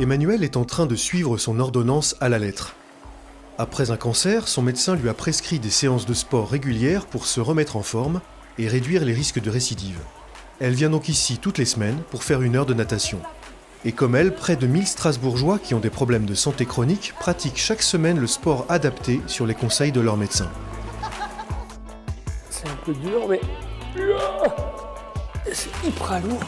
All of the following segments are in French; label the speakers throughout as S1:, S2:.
S1: Emmanuel est en train de suivre son ordonnance à la lettre. Après un cancer, son médecin lui a prescrit des séances de sport régulières pour se remettre en forme et réduire les risques de récidive. Elle vient donc ici toutes les semaines pour faire 1 heure de natation. Et comme elle, près de 1000 Strasbourgeois qui ont des problèmes de santé chronique pratiquent chaque semaine le sport adapté sur les conseils de leur médecin.
S2: C'est un peu dur, mais c'est hyper lourd.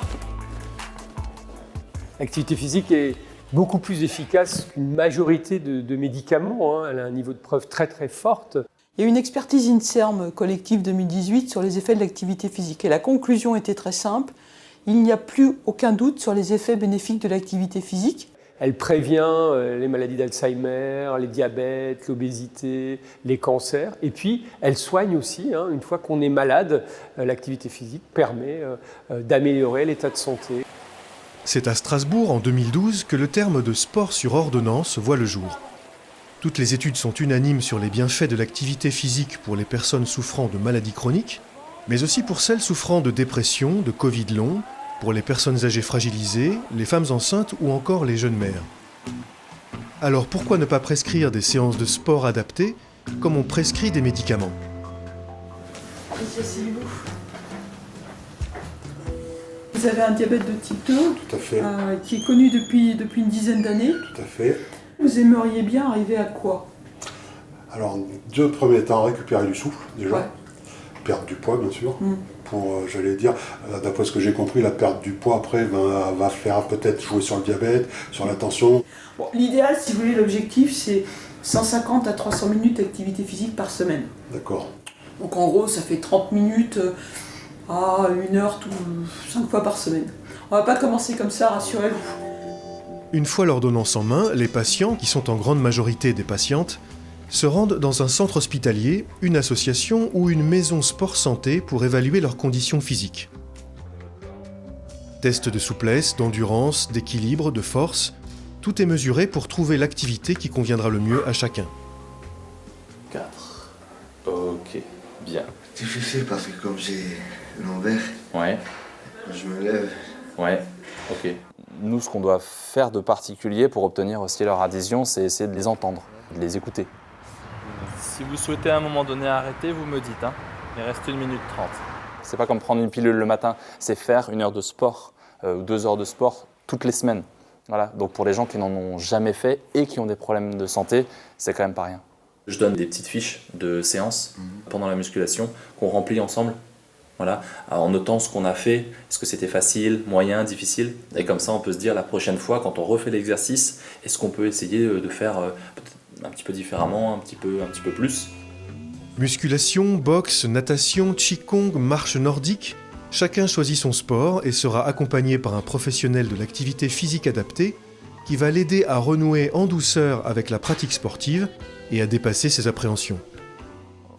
S2: L'activité physique est beaucoup plus efficace qu'une majorité de médicaments. Elle a un niveau de preuve très très forte.
S3: Il y a eu une expertise INSERM collective 2018 sur les effets de l'activité physique. Et la conclusion était très simple. Il n'y a plus aucun doute sur les effets bénéfiques de l'activité physique.
S2: Elle prévient les maladies d'Alzheimer, les diabètes, l'obésité, les cancers. Et puis, elle soigne aussi. Une fois qu'on est malade, l'activité physique permet d'améliorer l'état de santé.
S1: C'est à Strasbourg, en 2012, que le terme de sport sur ordonnance voit le jour. Toutes les études sont unanimes sur les bienfaits de l'activité physique pour les personnes souffrant de maladies chroniques, mais aussi pour celles souffrant de dépression, de Covid long, pour les personnes âgées fragilisées, les femmes enceintes ou encore les jeunes mères. Alors pourquoi ne pas prescrire des séances de sport adaptées comme on prescrit des médicaments ?
S3: Vous avez un diabète de type 2
S4: Tout à fait.
S3: Qui est connu depuis une dizaine d'années.
S4: Tout à fait.
S3: Vous aimeriez bien arriver à quoi?
S4: Alors, deux premiers temps, récupérer du souffle, déjà.
S3: Ouais.
S4: Perdre du poids, bien sûr. Pour, j'allais dire, d'après ce que j'ai compris, la perte du poids, après, va faire peut-être jouer sur le diabète, sur la tension.
S3: Bon, l'idéal, si vous voulez, l'objectif, c'est 150 à 300 minutes d'activité physique par semaine.
S4: D'accord.
S3: Donc en gros, ça fait 30 minutes à 1 heure 5 fois par semaine. On va pas commencer comme ça, rassurez-vous.
S1: Une fois l'ordonnance en main, les patients, qui sont en grande majorité des patientes, se rendent dans un centre hospitalier, une association ou une maison sport santé pour évaluer leurs conditions physiques. Tests de souplesse, d'endurance, d'équilibre, de force, tout est mesuré pour trouver l'activité qui conviendra le mieux à chacun.
S5: 4. Ok, bien.
S6: Difficile parce que comme j'ai l'envers,
S5: Ouais,
S6: je me lève.
S5: ouais, ok. Nous, ce qu'on doit faire de particulier pour obtenir aussi leur adhésion, c'est essayer de les entendre, de les écouter.
S7: Si vous souhaitez à un moment donné arrêter, vous me dites. Il reste 1 minute 30.
S5: C'est pas comme prendre une pilule le matin, c'est faire 1 heure de sport ou 2 heures de sport toutes les semaines. Voilà. Donc pour les gens qui n'en ont jamais fait et qui ont des problèmes de santé, c'est quand même pas rien. Je donne des petites fiches de séances pendant la musculation qu'on remplit ensemble. Voilà, en notant ce qu'on a fait, est-ce que c'était facile, moyen, difficile, et comme ça on peut se dire la prochaine fois quand on refait l'exercice, est-ce qu'on peut essayer de faire un petit peu différemment, un petit peu plus.
S1: Musculation, boxe, natation, qigong, marche nordique, chacun choisit son sport et sera accompagné par un professionnel de l'activité physique adaptée qui va l'aider à renouer en douceur avec la pratique sportive et à dépasser ses appréhensions.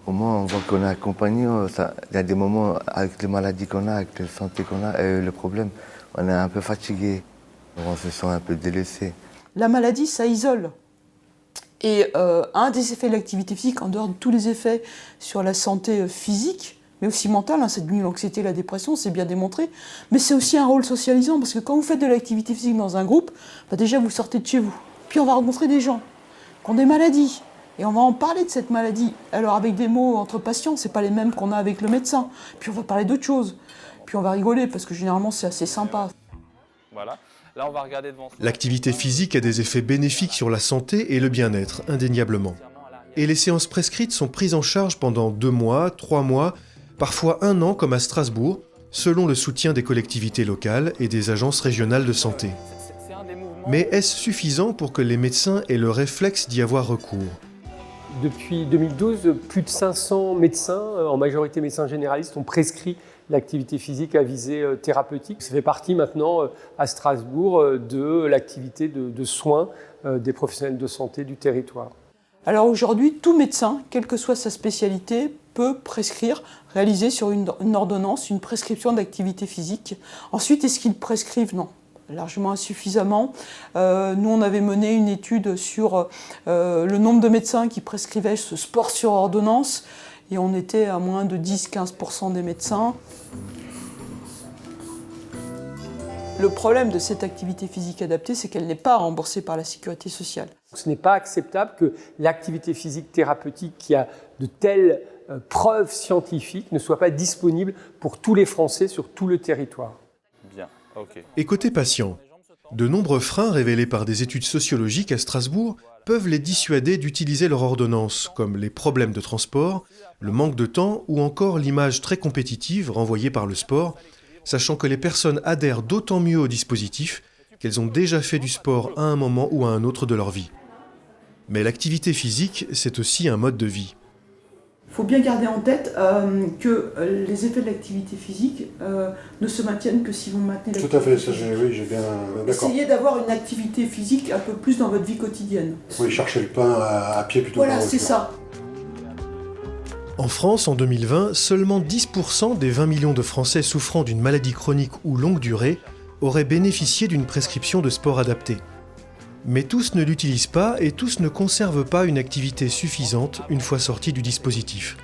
S6: Au moins, on voit qu'on est accompagné. Il y a des moments avec les maladies qu'on a, avec la santé qu'on a, et le problème, on est un peu fatigué. On se sent un peu délaissé.
S3: La maladie, ça isole. Et un des effets de l'activité physique, en dehors de tous les effets sur la santé physique, mais aussi mentale, c'est devenu l'anxiété, la dépression, c'est bien démontré, mais c'est aussi un rôle socialisant, parce que quand vous faites de l'activité physique dans un groupe, déjà vous sortez de chez vous. Puis on va rencontrer des gens qui ont des maladies, et on va en parler de cette maladie. Alors avec des mots entre patients, c'est pas les mêmes qu'on a avec le médecin. Puis on va parler d'autres choses. Puis on va rigoler, parce que généralement c'est assez sympa.
S7: Voilà. Là, on va regarder devant soi.
S1: L'activité physique a des effets bénéfiques sur la santé et le bien-être, indéniablement. Et les séances prescrites sont prises en charge pendant 2 mois, 3 mois, parfois 1 an comme à Strasbourg, selon le soutien des collectivités locales et des agences régionales de santé. Mais est-ce suffisant pour que les médecins aient le réflexe d'y avoir recours ?
S2: Depuis 2012, plus de 500 médecins, en majorité médecins généralistes, ont prescrit l'activité physique à visée thérapeutique. Ça fait partie maintenant à Strasbourg de l'activité de soins des professionnels de santé du territoire.
S3: Alors aujourd'hui, tout médecin, quelle que soit sa spécialité, peut prescrire, réaliser sur une ordonnance une prescription d'activité physique. Ensuite, est-ce qu'ils prescrivent? Non. Largement insuffisamment. Nous, on avait mené une étude sur le nombre de médecins qui prescrivaient ce sport sur ordonnance et on était à moins de 10-15% des médecins. Le problème de cette activité physique adaptée, c'est qu'elle n'est pas remboursée par la sécurité sociale.
S2: Ce n'est pas acceptable que l'activité physique thérapeutique qui a de telles preuves scientifiques ne soit pas disponible pour tous les Français sur tout le territoire.
S5: Bien, ok.
S1: Et côté patient, de nombreux freins révélés par des études sociologiques à Strasbourg peuvent les dissuader d'utiliser leur ordonnance, comme les problèmes de transport, le manque de temps ou encore l'image très compétitive renvoyée par le sport, sachant que les personnes adhèrent d'autant mieux au dispositif qu'elles ont déjà fait du sport à un moment ou à un autre de leur vie. Mais l'activité physique, c'est aussi un mode de vie.
S3: Il faut bien garder en tête que les effets de l'activité physique ne se maintiennent que si vous maintenez l'activité
S4: Tout à fait,
S3: physique.
S4: oui, j'ai bien... D'accord.
S3: Essayez d'avoir une activité physique un peu plus dans votre vie quotidienne.
S4: Oui, chercher le pain à pied plutôt
S3: Voilà,
S4: qu'en
S3: c'est
S4: voiture.
S3: ça.
S1: En France, en 2020, seulement 10% des 20 millions de Français souffrant d'une maladie chronique ou longue durée auraient bénéficié d'une prescription de sport adapté. Mais tous ne l'utilisent pas et tous ne conservent pas une activité suffisante une fois sortis du dispositif.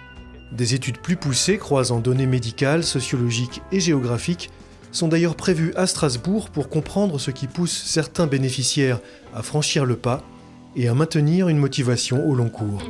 S1: Des études plus poussées croisant données médicales, sociologiques et géographiques sont d'ailleurs prévues à Strasbourg pour comprendre ce qui pousse certains bénéficiaires à franchir le pas et à maintenir une motivation au long cours.